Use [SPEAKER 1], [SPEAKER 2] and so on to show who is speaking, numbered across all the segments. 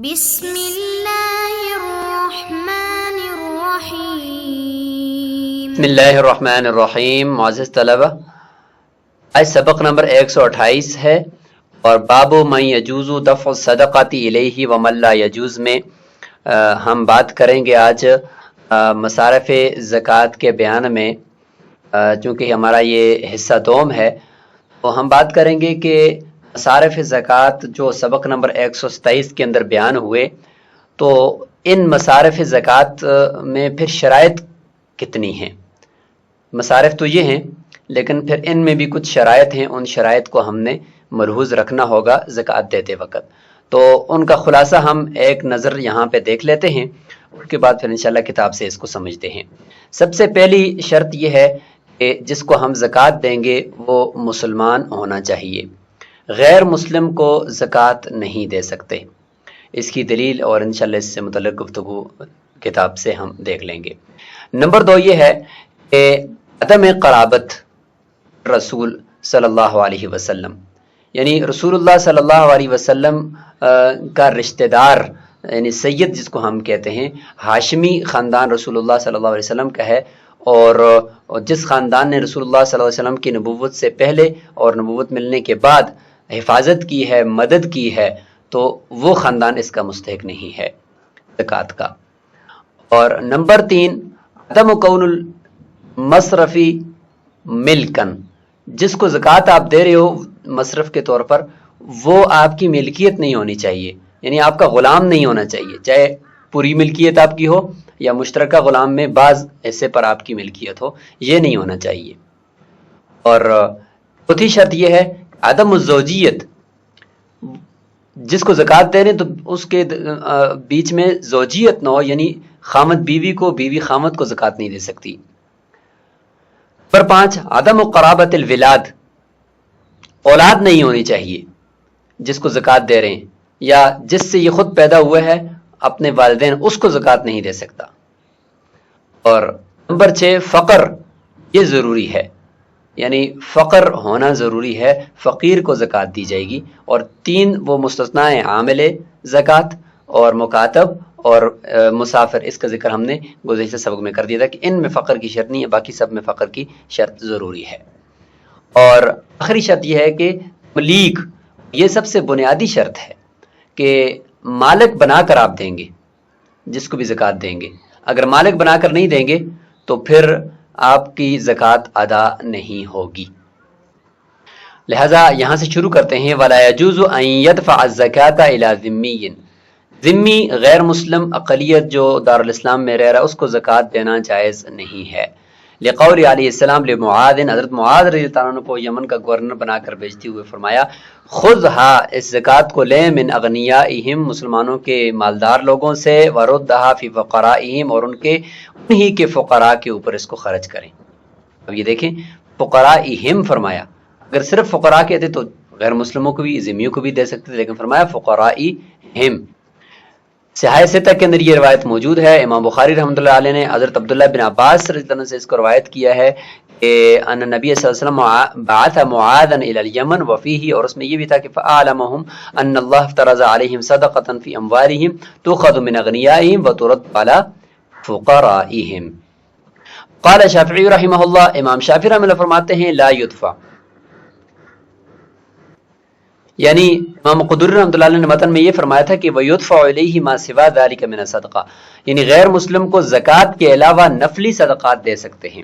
[SPEAKER 1] بسم اللہ الرحمن الرحیم۔
[SPEAKER 2] بسم اللہ الرحمن الرحیم۔ معزز طلبہ، آج سبق نمبر 128 ہے اور باب من یجوز دفع الصدقات الیہ ومن لا یجوز میں ہم بات کریں گے آج مصارف زکوٰۃ کے بیان میں۔ چونکہ ہمارا یہ حصہ دوم ہے تو ہم بات کریں گے کہ مصارف زکوٰۃ جو سبق نمبر 127 کے اندر بیان ہوئے تو ان مصارف زکوٰۃ میں پھر شرائط کتنی ہیں۔ مصارف تو یہ ہیں لیکن پھر ان میں بھی کچھ شرائط ہیں، ان شرائط کو ہم نے ملحوظ رکھنا ہوگا زکوٰۃ دیتے وقت۔ تو ان کا خلاصہ ہم ایک نظر یہاں پہ دیکھ لیتے ہیں، اس کے بعد پھر انشاءاللہ کتاب سے اس کو سمجھتے ہیں۔ سب سے پہلی شرط یہ ہے کہ جس کو ہم زکوٰۃ دیں گے وہ مسلمان ہونا چاہیے، غیر مسلم کو زکوٰۃ نہیں دے سکتے۔ اس کی دلیل اور انشاءاللہ اس سے متعلق گفتگو کتاب سے ہم دیکھ لیں گے۔ نمبر 2 یہ ہے کہ عدم قرابت رسول صلی اللہ علیہ وسلم، یعنی رسول اللہ صلی اللہ علیہ وسلم کا رشتہ دار، یعنی سید جس کو ہم کہتے ہیں، ہاشمی خاندان رسول اللہ صلی اللہ علیہ وسلم کا ہے، اور جس خاندان نے رسول اللہ صلی اللہ علیہ وسلم کی نبوت سے پہلے اور نبوت ملنے کے بعد حفاظت کی ہے، مدد کی ہے، تو وہ خاندان اس کا مستحق نہیں ہے زکوٰۃ کا۔ اور نمبر 3 عدم کون المصرفی ملکن، جس کو زکوٰۃ آپ دے رہے ہو مصرف کے طور پر، وہ آپ کی ملکیت نہیں ہونی چاہیے، یعنی آپ کا غلام نہیں ہونا چاہیے، چاہے پوری ملکیت آپ کی ہو یا مشترکہ غلام میں بعض حصے پر آپ کی ملکیت ہو، یہ نہیں ہونا چاہیے۔ اور چوتھی شرط یہ ہے عدم الزوجیت، جس کو زکوٰۃ دے رہے ہیں تو اس کے بیچ میں زوجیت نہ ہو، یعنی خامد بیوی کو، بیوی خامد کو زکوٰۃ نہیں دے سکتی۔ نمبر 5 عدم قرابت الولاد، اولاد نہیں ہونی چاہیے جس کو زکوٰۃ دے رہے ہیں، یا جس سے یہ خود پیدا ہوا ہے اپنے والدین، اس کو زکوٰۃ نہیں دے سکتا۔ اور نمبر 6 فقر، یہ ضروری ہے، یعنی فقر ہونا ضروری ہے، فقیر کو زکوٰۃ دی جائے گی۔ اور 3 وہ مستثنیٰ ہیں، عامل زکوٰۃ اور مکاتب اور مسافر، اس کا ذکر ہم نے گزشتہ سبق میں کر دیا تھا کہ ان میں فقر کی شرط نہیں ہے، باقی سب میں فقر کی شرط ضروری ہے۔ اور آخری شرط یہ ہے کہ ملیک، یہ سب سے بنیادی شرط ہے کہ مالک بنا کر آپ دیں گے جس کو بھی زکوٰۃ دیں گے۔ اگر مالک بنا کر نہیں دیں گے تو پھر آپ کی زکوٰۃ ادا نہیں ہوگی۔ لہذا یہاں سے شروع کرتے ہیں۔ وَلَا يَجُوزُ أَن يَدْفَعَ الزَّكَاةَ إِلَى ذِمِّيٍّ، ذمی غیر مسلم اقلیت جو دارالاسلام میں رہ رہا ہے اس کو زکوٰۃ دینا جائز نہیں ہے۔ لقول علیہ السلام لمعاذ، حضرت معاذ رضی اللہ عنہ کو یمن کا گورنر بنا کر بھیجتے ہوئے فرمایا خذھا، اس زکوٰۃ کو لے، من اغنیائہم، مسلمانوں کے مالدار لوگوں سے، وردھا فی فقرائہم، اور انہی کے فقراء کے اوپر اس کو خرچ کریں۔ اب یہ دیکھیں فقرائہم فرمایا، اگر صرف فقراء کہتے تو غیر مسلموں کو بھی، ذمیوں کو بھی دے سکتے تھے، لیکن فرمایا فقرائہم۔ صحیح ستہ کے اندر یہ روایت موجود ہے، امام بخاری رحمۃ اللہ علیہ نے حضرت عبداللہ بن عباس رضی اللہ عنہ سے اس کو روایت کیا ہے کہ ان نبی صلی اللہ علیہ وسلم بعث معاذا الى الیمن وفیہ، اور اس میں یہ بھی تھا کہ فاعلمهم ان اللہ افترض علیہم صدقۃ فی اموالہم تؤخذ من اغنیائہم وترد علی فقرائہم۔ قال شافعی رحمہ اللہ، امام شافعی رحمہ اللہ فرماتے ہیں لا یدفع، یعنی امام قدری رحمۃ اللہ علیہ نے متن میں یہ فرمایا تھا کہ وَيُدْفَعُ إِلَيْهِ مَا سِوَى ذَلِكَ مِنَ الصَّدَقَةِ، یعنی غیر مسلم کو زکوٰۃ کے علاوہ نفلی صدقات دے سکتے ہیں،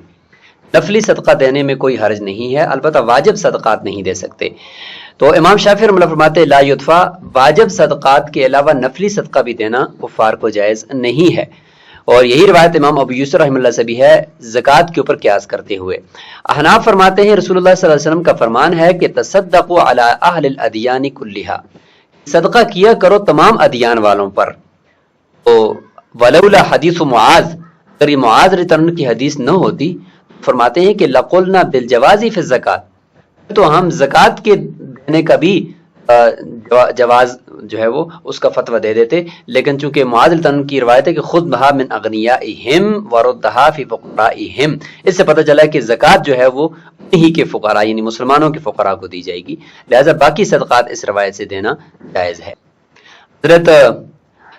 [SPEAKER 2] نفلی صدقہ دینے میں کوئی حرج نہیں ہے، البتہ واجب صدقات نہیں دے سکتے۔ تو امام شافعی رحمۃ اللہ فرماتے لا یدفع، واجب صدقات کے علاوہ نفلی صدقہ بھی دینا کفار کو جائز نہیں ہے۔ اور یہی روایت امام ابو یوسف رحمہ اللہ سے بھی ہے زکوٰۃ کے اوپر قیاس کرتے ہوئے۔ احناف فرماتے ہیں رسول اللہ صلی اللہ علیہ وسلم کا فرمان ہے کہ تصدقوا علی اہل الادیان کلھا، صدقہ کیا کرو تمام ادیان والوں پر۔ تو ولولا حدیث معاذ، اگر یہ معاذ رضی اللہ عنہ کی حدیث نہ ہوتی، فرماتے ہیں کہ لقلنا بالجواز فی الزکوٰۃ، تو ہم زکوٰۃ کے دینے کا بھی جواز جو ہے وہ اس کا فتویٰ دے دیتے، لیکن چونکہ معاذ رضی اللہ عنہ کی روایت ہے کہ خذ بہا من اغنیائہم وردھا فی فقرائہم، اس سے پتہ چلا کہ زکوٰۃ جو ہے وہ انہی کے فقراء یعنی مسلمانوں کے فقراء کو دی جائے گی، لہذا باقی صدقات اس روایت سے دینا جائز ہے۔ حضرت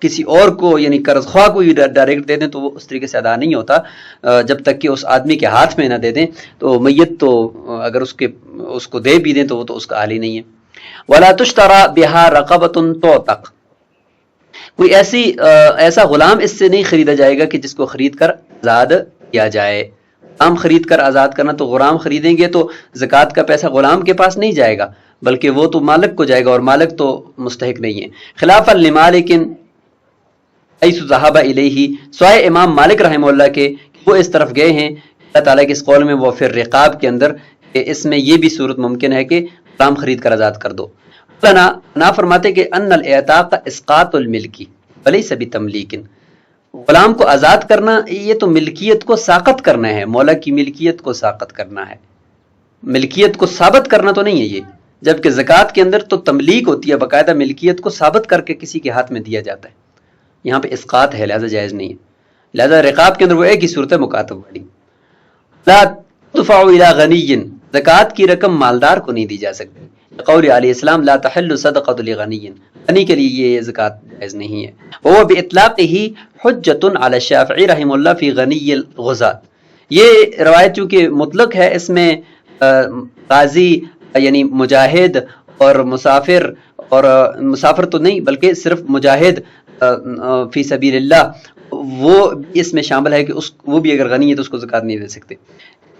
[SPEAKER 2] کسی اور کو یعنی قرض خواہ کو ہی ڈائریکٹ دے دیں تو وہ اس طریقے سے ادا نہیں ہوتا جب تک کہ اس آدمی کے ہاتھ میں نہ دے دیں. تو میت تو اگر اس کو دے بھی دیں تو وہ تو اس کا حال ہی نہیں ہے. وَلَا تُشْتَرَى بِهَا رَقَبَةٌ تُعْتَقُ، کوئی ایسا غلام اس سے نہیں خریدا جائے گا کہ جس کو خرید کر آزاد کیا جائے. غلام خرید کر آزاد کرنا، تو غلام خریدیں گے تو زکوٰۃ کا پیسہ غلام کے پاس نہیں جائے گا بلکہ وہ تو مالک کو جائے گا، اور مالک تو مستحق نہیں ہے. خلافا لمالک حیث ذہب الیہ، سوائے امام مالک رحمہ اللہ کے، وہ اس طرف گئے ہیں اللہ تعالیٰ کے اس قول میں وہ فر رقاب کے اندر کہ اس میں یہ بھی صورت ممکن ہے کہ غلام خرید کر آزاد کر دو. نا فرماتے کہ ان الاعتاق اسقاط الملکی ولیس بتملیک، غلام کو آزاد کرنا یہ تو ملکیت کو ساقط کرنا ہے، مولا کی ملکیت کو ساقط کرنا ہے، ملکیت کو ثابت کرنا تو نہیں ہے یہ. جبکہ زکوٰۃ کے اندر تو تملیک ہوتی ہے، باقاعدہ ملکیت کو ثابت کر کے کسی کے ہاتھ میں دیا جاتا ہے. یہاں پہ اسقاط ہے، لہذا جائز نہیں ہے. لہذا رقاب کے اندر وہ ایک ہی صورت ہے مکاتب والی. لا تدفع الی غنی، زکوٰۃ کی رقم مالدار کو نہیں دی جا سکتی. قول علیہ السلام لا تحل صدقۃ لغنی، غنی کے لیے یہ زکوٰۃ جائز نہیں ہے. وہ باطلاقہ حجۃ علی الشافعی رحمہ اللہ فی غنی الغزاة، یہ روایت چونکہ مطلق ہے، اس میں غازی یعنی مجاہد اور مسافر، اور مسافر تو نہیں بلکہ صرف مجاہد فی سبیل اللہ وہ اس میں شامل ہے کہ وہ بھی اگر غنی ہے تو اس کو زکوٰۃ نہیں دے سکتے.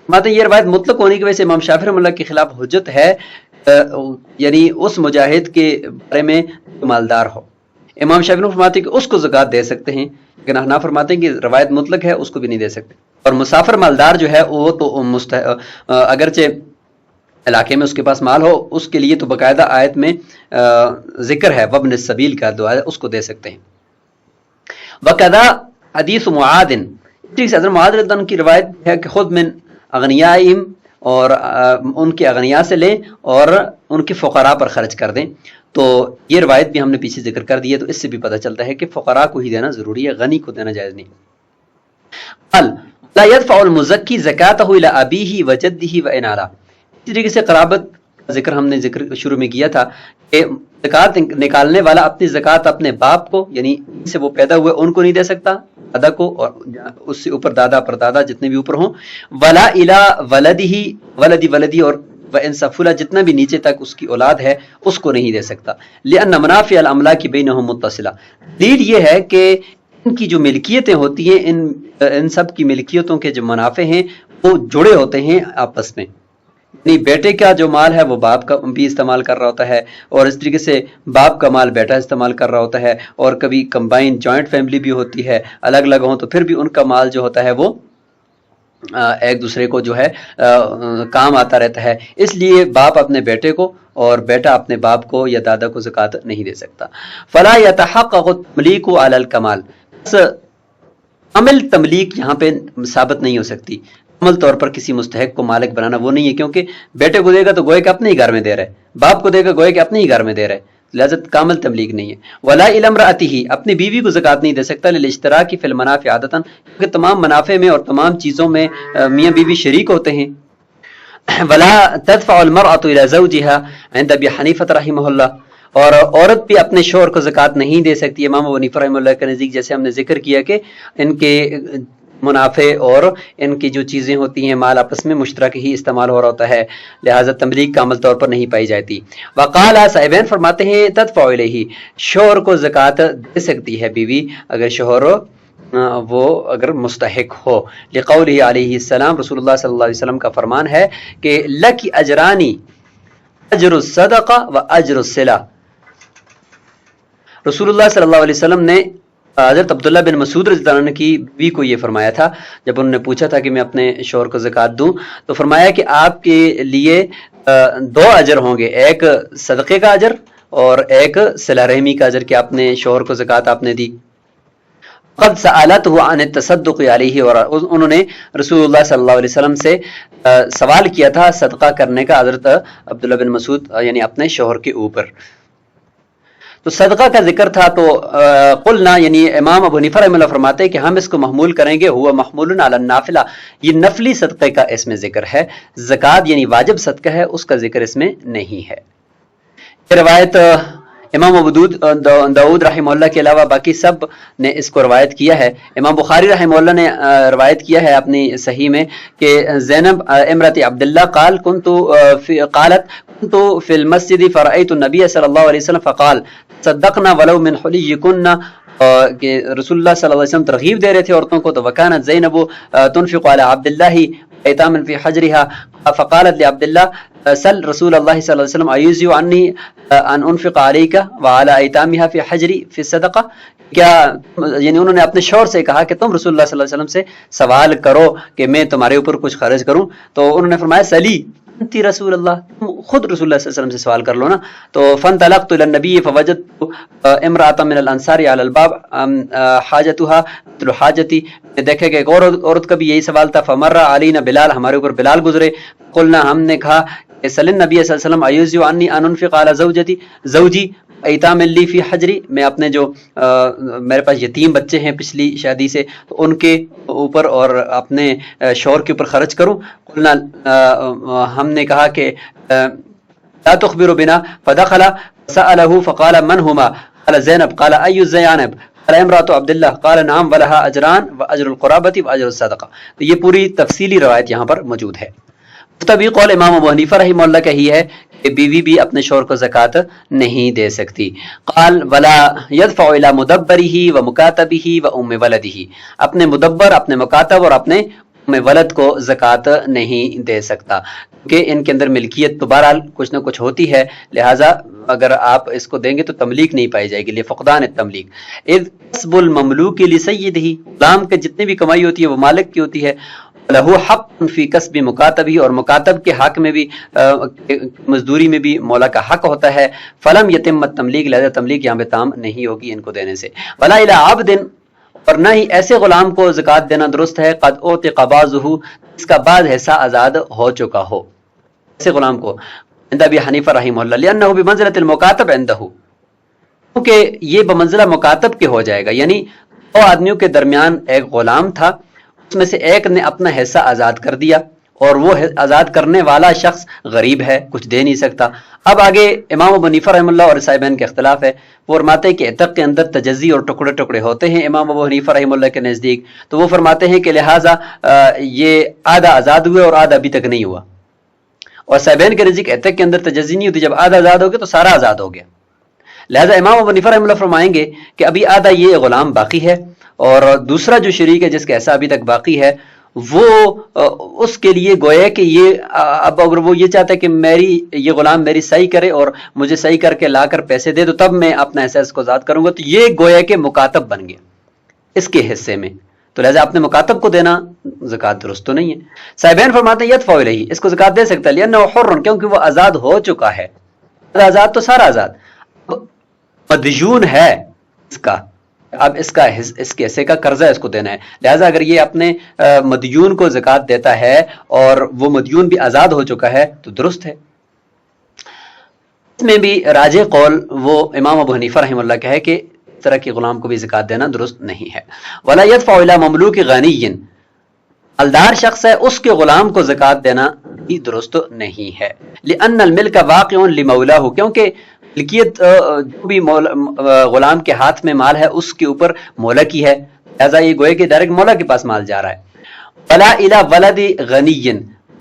[SPEAKER 2] ماتے یہ روایت مطلق ہونے کی وجہ سے امام شافعی رحمہ اللہ کے خلاف حجت ہے، یعنی اس مجاہد کے بارے میں مالدار ہو. امام شافعی فرماتے ہیں کہ اس کو زکوٰۃ دے سکتے ہیں، لیکن احناف فرماتے ہیں کہ روایت مطلق ہے، اس کو بھی نہیں دے سکتے. اور مسافر مالدار جو ہے وہ تو اگرچہ علاقے میں اس کے پاس مال ہو، اس کے لیے تو باقاعدہ آیت میں ذکر ہے وابن السبیل کا دعا ہے، اس کو دے سکتے ہیں. وقضا حدیث معاذ، حضرت معاذ رضی اللہ عنہ کی روایت ہے کہ خود من اغنیائہم، اور ان کے اغنیاء سے لیں اور ان کے فقراء پر خرچ کر دیں. تو یہ روایت بھی ہم نے پیچھے ذکر کر دی ہے، تو اس سے بھی پتہ چلتا ہے کہ فقراء کو ہی دینا ضروری ہے، غنی کو دینا جائز نہیں. قال لا يدفع المزکی زکاتہ الی ابیہ وجدہ وان علا، اس طریقے سے قرابت کا ذکر ہم نے شروع میں کیا تھا کہ زکوٰۃ نکالنے والا اپنی زکوٰۃ اپنے باپ کو، یعنی ان سے وہ پیدا ہوئے ان کو نہیں دے سکتا، دادا کو، اور اس سے اوپر دادا پردادا جتنے بھی اوپر ہوں. ولا الی ولدہ، ولدی ولدی، اور وان سفلا جتنا بھی نیچے تک اس کی اولاد ہے اس کو نہیں دے سکتا. لان منافع الاملاک بینہم متصلہ، دلیل یہ ہے کہ ان کی جو ملکیتیں ہوتی ہیں، ان سب کی ملکیتوں کے جو منافع ہیں وہ جڑے ہوتے ہیں آپس میں. یعنی بیٹے کا جو مال ہے وہ باپ کا بھی استعمال کر رہا ہوتا ہے، اور اس طریقے سے باپ کا مال بیٹا استعمال کر رہا ہوتا ہے، اور کبھی کمبائن جوائنٹ فیملی بھی ہوتی ہے، الگ الگ ہوں تو پھر بھی ان کا مال جو ہوتا ہے وہ ایک دوسرے کو جو ہے کام آتا رہتا ہے. اس لیے باپ اپنے بیٹے کو اور بیٹا اپنے باپ کو یا دادا کو زکوٰۃ نہیں دے سکتا. فلا يتحقق التملیک علی الکمال، عمل تملیک یہاں پہ ثابت نہیں ہو سکتی. عمل طور پر کسی مستحق کو مالک بنانا وہ نہیں ہے، کیونکہ بیٹے کو دے گا تو گوئے کہ اپنے ہی گھر میں دے رہا ہے، باپ کو دے گا گوئے کہ اپنے ہی گھر میں دے رہا ہے، لہذا کامل تملیک نہیں ہے. ولا الی امرأتہ، اپنی بیوی کو زکوٰۃ نہیں دے سکتا، للاشتراک فی المنافع عادتاً، کیونکہ تمام منافع میں اور تمام چیزوں میں میاں بیوی شریک ہوتے ہیں. ولا تدفع المرأة الی زوجها عند ابی حنیفہ رحمہ اللہ، اور عورت بھی اپنے شوہر کو زکوٰۃ نہیں دے سکتی امام ابو حنیفہ رحمہ اللہ کے نزدیک، جیسے ہم نے ذکر کیا کہ ان کے منافع اور ان کی جو چیزیں ہوتی ہیں مال آپس میں مشترک ہی استعمال ہو رہا ہوتا ہے، لہٰذا تملیک کامل طور پر نہیں پائی جاتی. وقال صاحبین فرماتے ہیں تدفع الیہ، شوہر کو زکوٰۃ دے سکتی ہے بیوی اگر شوہر وہ اگر مستحق ہو. لقولہ علیہ السلام، رسول اللہ صلی اللہ علیہ وسلم کا فرمان ہے کہ لک اجرانی، اجر الصدقہ و اجر الصلہ. رسول اللہ صلی اللہ علیہ وسلم نے حضرت عبداللہ بن مسعود رضی اللہ عنہ کی بیوی کو یہ فرمایا تھا جب انہوں نے پوچھا تھا کہ میں اپنے شوہر کو زکوٰۃ دوں، تو فرمایا کہ آپ کے لیے 2 اجر ہوں گے، ایک صدقے کا اجر اور ایک صلہ رحمی کا اجر کہ آپ نے شوہر کو زکوٰۃ آپ نے دی. قد سألته عن التصدق علیہ، اور انہوں نے رسول اللہ صلی اللہ علیہ وسلم سے سوال کیا تھا صدقہ کرنے کا حضرت عبداللہ بن مسعود یعنی اپنے شوہر کے اوپر. تو صدقہ کا ذکر تھا تو قلنا، یعنی امام ابو حنیفہ رحمہ اللہ فرماتے ہیں کہ ہم اس کو محمول کریں گے ہوا محمول علی النافلہ، یہ نفلی صدقے کا اس میں ذکر ہے، زکوٰۃ یعنی واجب صدقہ ہے اس کا ذکر اس میں نہیں ہے. یہ روایت امام ابو داؤد رحمہ اللہ کے علاوہ باقی سب نے اس کو روایت کیا ہے. امام بخاری رحمہ اللہ نے روایت کیا ہے اپنی صحیح میں کہ زینب امرت عبداللہ قالت كنت في المسجد فرأيت النبي صلی اللہ علیہ وسلم فقال صدقنا ولو من حلیکن، کہ رسول اللہ صلی اللہ علیہ وسلم ترغیب دے رہے تھے عورتوں کو. تو وکانت زینب تنفق على عبد الله ایتاما فی حجرها فقالت لعبد الله سل رسول اللہ صلی اللہ علیہ وسلم ایجزی عنی ان انفق علیک وعلی ایتامها فی حجری فی الصدقہ. کیا یعنی انہوں نے اپنے شوہر سے کہا کہ تم رسول اللہ صلی اللہ علیہ وسلم سے سوال کرو کہ میں تمہارے اوپر کچھ خرچ کروں. تو انہوں نے فرمایا سلی انتی رسول اللہ، تم خود رسول اللہ صلی اللہ علیہ وسلم سے سوال کر لو نا. تو فانطلقت الى النبی فوجدت امرأة من الانصار على الباب حاجتها مثل حاجتی. دیکھے کہ ایک اور عورت کا بھی یہی سوال تھا. فمر علینا بلال، ہمارے اوپر بلال گزرے. قلنا، ہم نے کہا کہ صلی النبی صلی اللہ علیہ وسلم ایجزی عنی ان انفق علی زوجی ایتام لی فی حجری، میں اپنے جو میرے پاس یتیم بچے ہیں پچھلی شادی سے تو ان کے اوپر اور اپنے شوہر کے اوپر خرچ کروں. قلنا، ہم نے کہا کہ لا تخبر بنا. فدخل سأله فقال من هما؟ قال زینب. قال ای الزینب؟ قال امرأة عبد الله. قال نعم ولها اجران واجر القرابة واجر الصدقہ. تو یہ پوری تفصیلی روایت یہاں پر موجود ہے. تبھی قول امام ابو حنیفہ رحمہ اللہ کا ہی ہے کہ بیوی بھی اپنے شوہر کو زکوٰۃ نہیں دے سکتی. قال ولا يدفع الى مدبره ومكاتبه وام ولده، اپنے مدبر، اپنے مکاتب اور اپنے ام ولد کو زکوٰۃ نہیں دے سکتا کہ ان کے اندر ملکیت تو بہرحال کچھ نہ کچھ ہوتی ہے، لہٰذا اگر آپ اس کو دیں گے تو تملیک نہیں پائی جائے گی، لفقدان التملیک. اذ کسب المملوک لسیدہ، غلام کے جتنی بھی کمائی ہوتی ہے وہ مالک کی ہوتی ہے. لہو حق فی کسب مکاتبی، اور مکاتب کے حق میں بھی مزدوری میں بھی مولا کا حق ہوتا ہے. فلم یتم التملیک، لہذا تملیک یہاں پہ تام نہیں ہوگی ان کو دینے سے. ولا الی عبد، اور نہ ہی ایسے غلام کو زکوٰۃ دینا درست ہے قد اعتق بعضہ، اس کا بعض حصہ آزاد ہو چکا ہو. ایسے غلام کو عند ابی حنیفہ رحمہ اللہ لانہ بمنزلۃ المکاتب عنده، کیونکہ یہ بمنزلہ مکاتب کے ہو جائے گا. یعنی دو آدمیوں کے درمیان ایک غلام تھا، اس میں سے ایک نے اپنا حصہ آزاد کر دیا اور وہ آزاد کرنے والا شخص غریب ہے، کچھ دے نہیں سکتا. اب آگے امام ابو حنیفہ رحمہ اللہ اور صاحبین کے اختلاف ہے. وہ فرماتے ہیں کہ عتق کے اندر تجزی اور ٹکڑے ٹکڑے ہوتے ہیں امام ابو حنیفہ رحمہ اللہ کے نزدیک. تو وہ فرماتے ہیں کہ لہٰذا یہ آدھا آزاد ہوئے اور آدھا ابھی تک نہیں ہوا. اور صاحبین کے نزدیک عتق کے اندر تجزی نہیں ہوتی، جب آدھا آزاد ہو گیا تو سارا آزاد ہو گیا. لہٰذا امام ابو حنیفہ رحمہ اللہ فرمائیں گے کہ ابھی آدھا یہ غلام باقی ہے، اور دوسرا جو شریک ہے جس کا ایسا ابھی تک باقی ہے وہ اس کے لیے گویا کہ یہ اب اگر وہ یہ چاہتا ہے کہ میری یہ غلام میری صحیح کرے اور مجھے صحیح کر کے لا کر پیسے دے تو تب میں اپنا حصہ اس کو آزاد کروں گا، تو یہ گویا کہ مکاتب بن گیا اس کے حصے میں. تو لہٰذا اپنے مکاتب کو دینا زکوٰۃ درست تو نہیں ہے. صاحبین فرماتے ہیں یدفع الیہ، اس کو زکوٰۃ دے سکتا ہے، لأنہ حر، کیونکہ وہ آزاد ہو چکا ہے. آزاد تو سارا آزاد، مدیون ہے اس کا، اب اس کے حصے کا قرضہ اس کو دینا ہے. لہٰذا اگر یہ اپنے مدیون کو زکوٰۃ دیتا ہے اور وہ مدیون بھی آزاد ہو چکا ہے تو درست ہے. اس میں بھی راجح قول وہ امام ابو حنیفہ رحمہ اللہ کا ہے کہ اس طرح کے غلام کو بھی زکوٰۃ دینا درست نہیں ہے. ولا يدفع الى مملوک غنی، مالدار شخص ہے اس کے غلام کو زکوٰۃ دینا بھی درست نہیں ہے. لأن الملک واقع لمولاه، کیونکہ ملکیت جو بھی غلام کے ہاتھ میں مال ہے اس کے اوپر مولا کی ہے، لہذا یہ گوئے کہ ڈائریکٹ مولا کے پاس مال جا رہا ہے. ولا الی ولد غنی،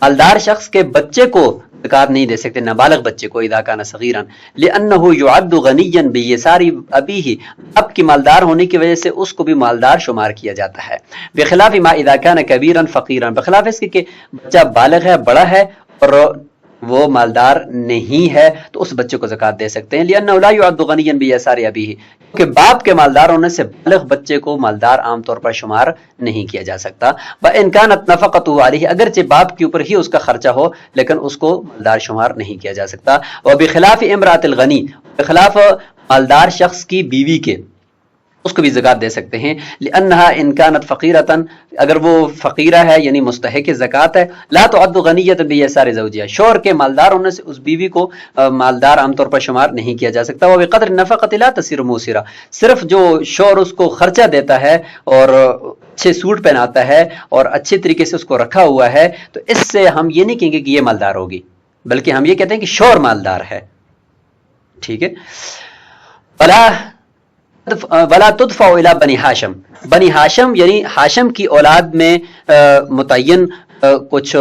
[SPEAKER 2] مالدار شخص کے بچے کو زکوٰۃ نہیں دے سکتے، نابالغ بچے کو، اذا کان صغیرا، لانه يعد غنیا بیسار ابیہ، اب کی مالدار ہونے کی وجہ سے اس کو بھی مالدار شمار کیا جاتا ہے. بخلاف ما اذا کان کبیرا فقیرا، بخلاف اس کے کہ بچہ بالغ ہے، بڑا ہے اور وہ مالدار نہیں ہے تو اس بچے کو زکوٰۃ دے سکتے ہیں. لأنه لا يعد غنيا بيسار ابيه، کہ باپ کے مالدار ہونے سے بالغ بچے کو مالدار عام طور پر شمار نہیں کیا جا سکتا. وإن كانت نفقته عليه، اگرچہ باپ کے اوپر ہی اس کا خرچہ ہو لیکن اس کو مالدار شمار نہیں کیا جا سکتا. وبخلاف امرأة الغنی، بخلاف مالدار شخص کی بیوی کے اس کو بھی زکوٰۃ دے سکتے ہیں. لأنها ان كانت فقیرة، اگر وہ فقیرہ ہے یعنی مستحق زکوٰۃ ہے. لا تعد غنیۃ بیسار زوجها، شوہر کے مالدار ہونے سے اس بیوی کو مالدار عام طور پر شمار نہیں کیا جا سکتا. وبقدر النفقۃ لا تصير موسرہ، صرف جو شوہر اس کو خرچہ دیتا ہے اور اچھے سوٹ پہناتا ہے اور اچھے طریقے سے اس کو رکھا ہوا ہے تو اس سے ہم یہ نہیں کہیں گے کہ یہ مالدار ہوگی، بلکہ ہم یہ کہتے ہیں کہ شوہر مالدار ہے. ٹھیک ہے. ولا تدفع الی بنی ہاشم، بنی ہاشم یعنی ہاشم کی اولاد میں متعین کچھ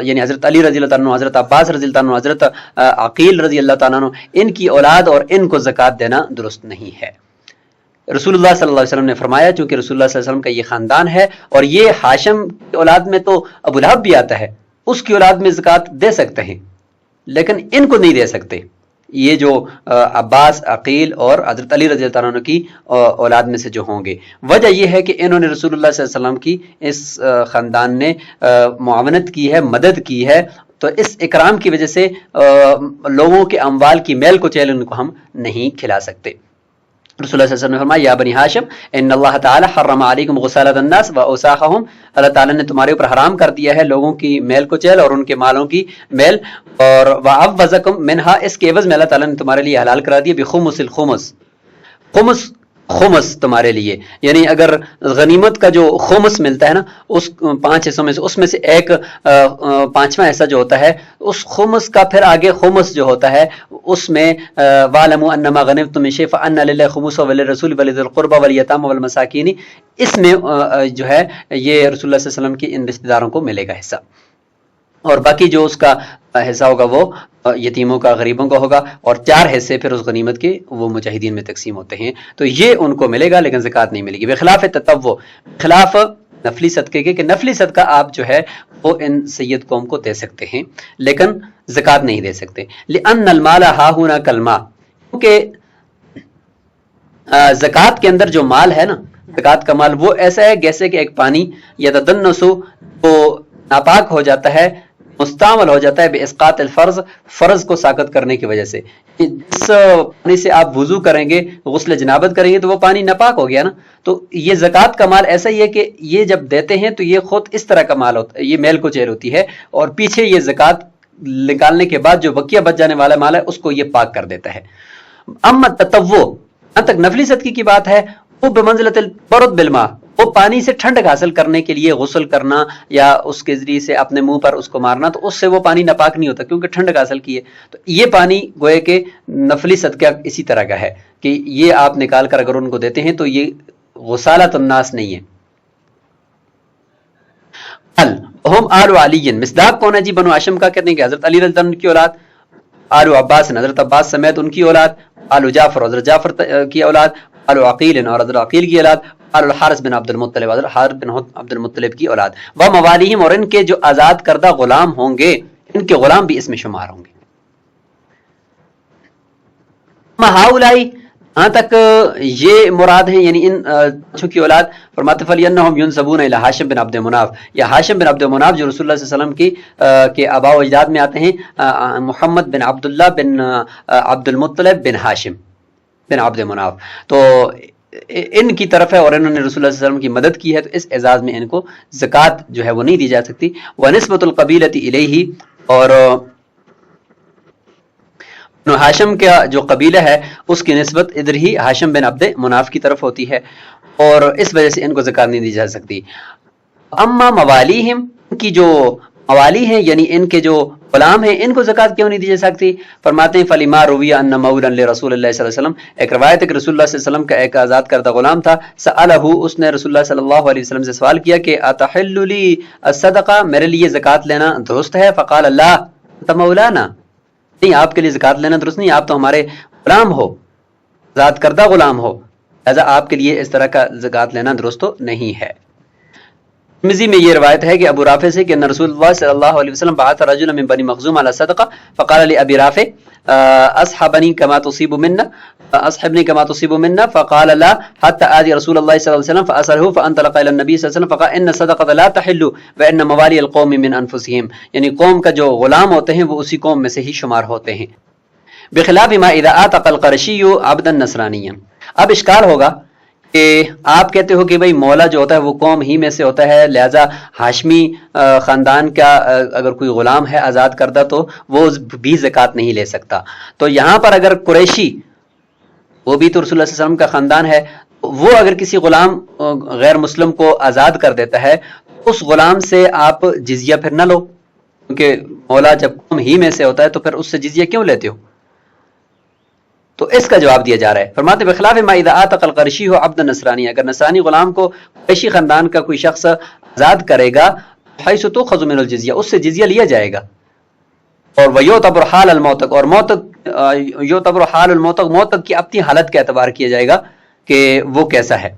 [SPEAKER 2] یعنی حضرت علی رضی اللہ تعالیٰ عنہ، حضرت عباس رضی اللہ تعالیٰ عنہ، حضرت عقیل رضی اللہ تعالیٰ عنہ، ان کی اولاد اور ان کو زکوٰۃ دینا درست نہیں ہے۔ رسول اللہ صلی اللہ علیہ وسلم نے فرمایا چونکہ رسول اللہ صلی اللہ علیہ وسلم کا یہ خاندان ہے اور یہ ہاشم کی اولاد میں تو ابو لہب بھی آتا ہے، اس کی اولاد میں زکوٰۃ دے سکتے ہیں لیکن ان کو نہیں دے سکتے، یہ جو عباس، عقیل اور حضرت علی رضی اللہ عنہ کی اولاد میں سے جو ہوں گے۔ وجہ یہ ہے کہ انہوں نے رسول اللہ صلی اللہ علیہ وسلم کی اس خاندان نے معاونت کی ہے، مدد کی ہے، تو اس اکرام کی وجہ سے لوگوں کے اموال کی میل کو چیل ان کو ہم نہیں کھلا سکتے۔ رسول اللہ صلی اللہ علیہ وسلم نے فرمایا یا بنی ہاشم ان اللہ تعالی حرم علیکم غسالۃ الناس واوساخہم، اللہ تعالیٰ نے تمہارے اوپر حرام کر دیا ہے لوگوں کی میل کچیل اور ان کے مالوں کی میل، اور وعوضکم منہا، اس کے عوض میں اللہ تعالیٰ نے تمہارے لیے حلال کرا دیا بخمس الخمس، خمس تمہارے لیے، یعنی اگر غنیمت کا جو خمس ملتا ہے نا اس 5 حصوں میں سے، اس میں سے ایک 5واں حصہ جو ہوتا ہے اس خمس کا پھر آگے خمس جو ہوتا ہے اس میں وَاعْلَمُوا أَنَّمَا غَنِمْتُم مِّن شَيْءٍ فَأَنَّ لِلَّهِ خُمُسَهُ وَلِلرَّسُولِ وَلِذِي الْقُرْبَى وَالْيَتَامَى وَالْمَسَاكِينِ، اس میں جو ہے یہ رسول اللہ صلی اللہ علیہ وسلم کی ان رشتہ داروں کو ملے گا حصہ، اور باقی جو اس کا حصہ ہوگا وہ یتیموں کا، غریبوں کا ہوگا، اور 4 حصے پھر اس غنیمت کے وہ مجاہدین میں تقسیم ہوتے ہیں، تو یہ ان کو ملے گا لیکن زکوٰۃ نہیں ملے گی۔ بخلاف تطوع، خلاف نفلی صدقے کے، کہ نفلی صدقہ آپ جو ہے وہ ان سید قوم کو دے سکتے ہیں لیکن زکوٰۃ نہیں دے سکتے۔ لأن المال ہاہنا کالماء، کیونکہ زکوٰۃ کے اندر جو مال ہے نا، زکوٰۃ کا مال وہ ایسا ہے جیسے کہ ایک پانی یتدنس، وہ ناپاک ہو جاتا ہے، مستعمل ہو جاتا ہے بے اسقاط الفرض، فرض کو ساقط کرنے کی وجہ سے۔ جس پانی سے آپ وضو کریں گے، غسل جنابت کریں گے تو وہ پانی ناپاک ہو گیا نا، تو یہ زکوٰۃ کا مال ایسا ہی ہے کہ یہ جب دیتے ہیں تو یہ خود اس طرح کا مال ہوتا ہے، یہ میل کو چیل ہوتی ہے، اور پیچھے یہ زکوٰۃ نکالنے کے بعد جو بقیہ بچ جانے والا مال ہے اس کو یہ پاک کر دیتا ہے۔ اما تطوع، جہاں تک نفلی صدقے کی بات ہے، وہ بمنزلۃ البرد بالماء، وہ پانی سے ٹھنڈک حاصل کرنے کے لیے غسل کرنا یا اس کے ذریعے سے اپنے منہ پر اس کو مارنا، تو اس سے وہ پانی ناپاک نہیں ہوتا کیونکہ ٹھنڈک حاصل کی ہے۔ تو یہ پانی گوئے کہ نفلی صدقہ اسی طرح کا ہے کہ یہ آپ نکال کر اگر ان کو دیتے ہیں تو یہ غسالۃ الناس نہیں ہے۔ ہم آل علی، مصداق کون ہے جی؟ بنو ہاشم کا، کہتے ہیں کہ حضرت علی رضی اللہ عنہ کی اولاد، آل عباس، حضرت عباس سمیت ان کی اولاد، آل جعفر، حضرت جعفر کی اولاد، آل عقیل، اور حضرت عقیل کی اولاد، آل الحارث بن عبد المطلب، حضرت حارث بن عبد المطلب کی اولاد، و موالیہم، اور ان کے جو آزاد کردہ غلام ہوں گے، ان کے غلام بھی اس میں شمار ہوں گے۔ ہؤلائی، ہاں تک یہ مراد ہیں یعنی ان بچوں کی اولاد، فرماتے فَلْيَنَّهُمْ يُنْسَبُونَ إِلَىٰ ہاشم بن عبد مناف، یا ہاشم بن عبد مناف جو رسول اللہ صلی اللہ علیہ وسلم کے آباء و اجداد میں آتے ہیں، محمد بن عبداللہ بن عبد المطلب بن ہاشم بن عبد مناف، تو ان کی طرف ہے اور انہوں نے رسول اللہ صلی اللہ علیہ وسلم کی مدد کی ہے، تو اس اعزاز میں ان کو زکوٰۃ جو ہے وہ نہیں دی جا سکتی۔ وَنِسْبَةُ الْقَبِيلَةِ إِلَيْهِ، اور بنو ہاشم کا جو قبیلہ ہے اس کی نسبت ادھر ہی ہاشم بن عبد مناف کی طرف ہوتی ہے، اور اس وجہ سے ان کو زکوٰۃ نہیں دی جا سکتی۔ اما موالیہم، ان کی جو موالی ہیں یعنی ان کے جو غلام ہیں، ان کو زکوٰۃ کیوں نہیں دی جا سکتی؟ فرماتے ہیں فَلِمَا رُوِيَ أَنَّ مَوْلًا لِرَسُولِ اللَّهِ صلی اللہ علیہ وسلم، ایک روایت ہے کہ رسول اللہ صلی اللہ علیہ وسلم کا ایک آزاد کردہ غلام تھا، سألہ، اس نے رسول اللہ صلی اللہ علیہ وسلم سے سوال کیا کہ أَتَحِلُّ لِي الصَّدَقَةَ، میرے لیے زکوٰۃ لینا درست ہے؟ فقال لا أنت مولانا، نہیں آپ کے لیے زکوٰۃ لینا درست نہیں، آپ تو ہمارے غلام ہو، آزاد کردہ غلام ہو، لہذا آپ کے لیے اس طرح کا زکوٰۃ لینا درست تو نہیں ہے۔ ترمذی میں یہ روایت ہے کہ ابو رافع سے کہ ان رسول اللہ صلی اللہ علیہ وسلم بعث رجلا من بنی مخزوم على صدقہ فقال لابی رافع اصحبنی کما تصیب منا، اصحبنی کما تصیب منا، فقال لا حتى آتي رسول الله صلی اللہ علیہ وسلم فأسره فانطلق الى النبي صلی اللہ علیہ وسلم فقال ان الصدقة لا تحل وان موالي القوم من انفسهم، یعنی قوم کا جو غلام ہوتے ہیں وہ اسی قوم میں سے ہی شمار ہوتے ہیں۔ بخلاف ما اذا اعتق القرشی عبدا نصرانیا، اب اشکال ہوگا کہ آپ کہتے ہو کہ بھئی مولا جو ہوتا ہے وہ قوم ہی میں سے ہوتا ہے، لہذا ہاشمی خاندان کا اگر کوئی غلام ہے آزاد کردہ تو وہ بھی زکوٰۃ نہیں لے سکتا، تو یہاں پر اگر قریشی، وہ بھی تو رسول اللہ صلی اللہ علیہ وسلم کا خاندان ہے، وہ اگر کسی غلام غیر مسلم کو آزاد کر دیتا ہے اس غلام سے آپ جزیہ پھر نہ لو، کیونکہ مولا جب قوم ہی میں سے ہوتا ہے تو پھر اس سے جزیہ کیوں لیتے ہو؟ تو اس کا جواب دیا جا رہا ہے. فرماتے بخلاف ما اذا آتق القرشی ہو عبد نصرانی، اگر نصرانی غلام کو قریشی خاندان کا کوئی شخص آزاد کرے گا، حیث تؤخذ من الجزیہ، اس سے جزیہ لیا جائے گا. اور ویعتبر حال الموتق، اور موتق یعتبر حال الموتق، موتق کی اپنی حالت کا اعتبار کیا جائے گا کہ وہ کیسا ہے.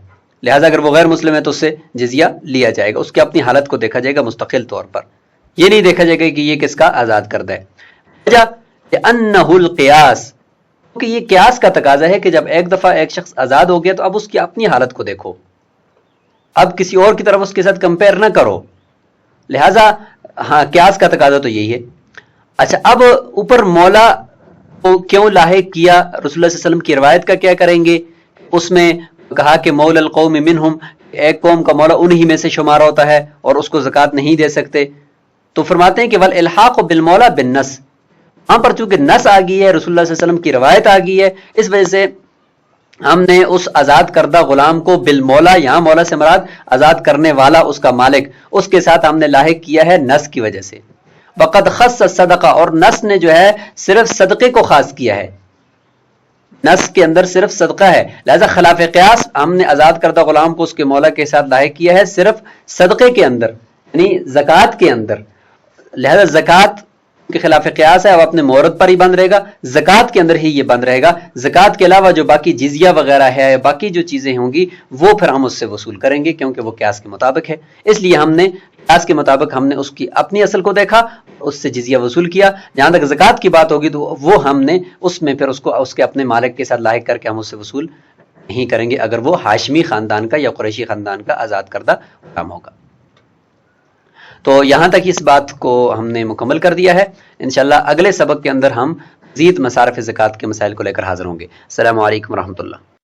[SPEAKER 2] لہٰذا اگر وہ غیر مسلم ہے تو اس سے جزیہ لیا جائے گا، اس کی اپنی حالت کو دیکھا جائے گا مستقل طور پر، یہ نہیں دیکھا جائے گا کہ یہ کس کا آزاد کردہ ہے. وجہ لأنہ القیاس، کہ یہ قیاس کا تقاضا ہے کہ جب ایک دفعہ ایک شخص آزاد ہو گیا تو اب اس کی اپنی حالت کو دیکھو، اب کسی اور کی طرف اس کے ساتھ کمپیئر نہ کرو. لہٰذا ہاں قیاس کا تقاضا تو یہی ہے. اچھا اب اوپر مولا کو کیوں لاحق کیا، رسول اللہ صلی اللہ علیہ وسلم کی روایت کا کیا کریں گے؟ اس میں کہا کہ مولا القوم منہم، ایک قوم کا مولا انہی میں سے شمار ہوتا ہے اور اس کو زکوٰۃ نہیں دے سکتے. تو فرماتے ہیں کہ والالحاق بالمولا بالنص، وہاں پر چونکہ نص آ گئی ہے، رسول اللہ صلی اللہ علیہ وسلم کی روایت آ گئی ہے، اس وجہ سے ہم نے اس آزاد کردہ غلام کو بالمولا، یہاں مولا سے مراد آزاد کرنے والا، اس کا مالک، اس کے ساتھ ہم نے لاحق کیا ہے نص کی وجہ سے. وقد خص الصدقہ، اور نص نے جو ہے صرف صدقے کو خاص کیا ہے، نص کے اندر صرف صدقہ ہے. لہذا خلاف قیاس ہم نے آزاد کردہ غلام کو اس کے مولا کے ساتھ لاحق کیا ہے صرف صدقے کے اندر، یعنی زکوٰۃ کے اندر. لہذا زکوٰۃ کے خلاف قیاس ہے، اب اپنے مورد پر ہی بند رہے گا، زکوٰۃ کے اندر ہی یہ بند رہے گا. زکوٰۃ کے علاوہ جو باقی جزیہ وغیرہ ہے، باقی جو چیزیں ہوں گی وہ پھر ہم اس سے وصول کریں گے، کیونکہ وہ قیاس کے مطابق ہے. اس لیے ہم نے قیاس کے مطابق ہم نے اس کی اپنی اصل کو دیکھا، اس سے جزیہ وصول کیا. جہاں تک زکوٰۃ کی بات ہوگی تو وہ ہم نے اس میں پھر اس کو اس کے اپنے مالک کے ساتھ لاحق کر کے ہم اس سے وصول نہیں کریں گے اگر وہ ہاشمی خاندان کا یا قریشی خاندان کا آزاد کردہ غلام ہوگا. تو یہاں تک اس بات کو ہم نے مکمل کر دیا ہے. انشاءاللہ اگلے سبق کے اندر ہم مزید مصارف زکوٰۃ کے مسائل کو لے کر حاضر ہوں گے. السلام علیکم ورحمۃ اللہ.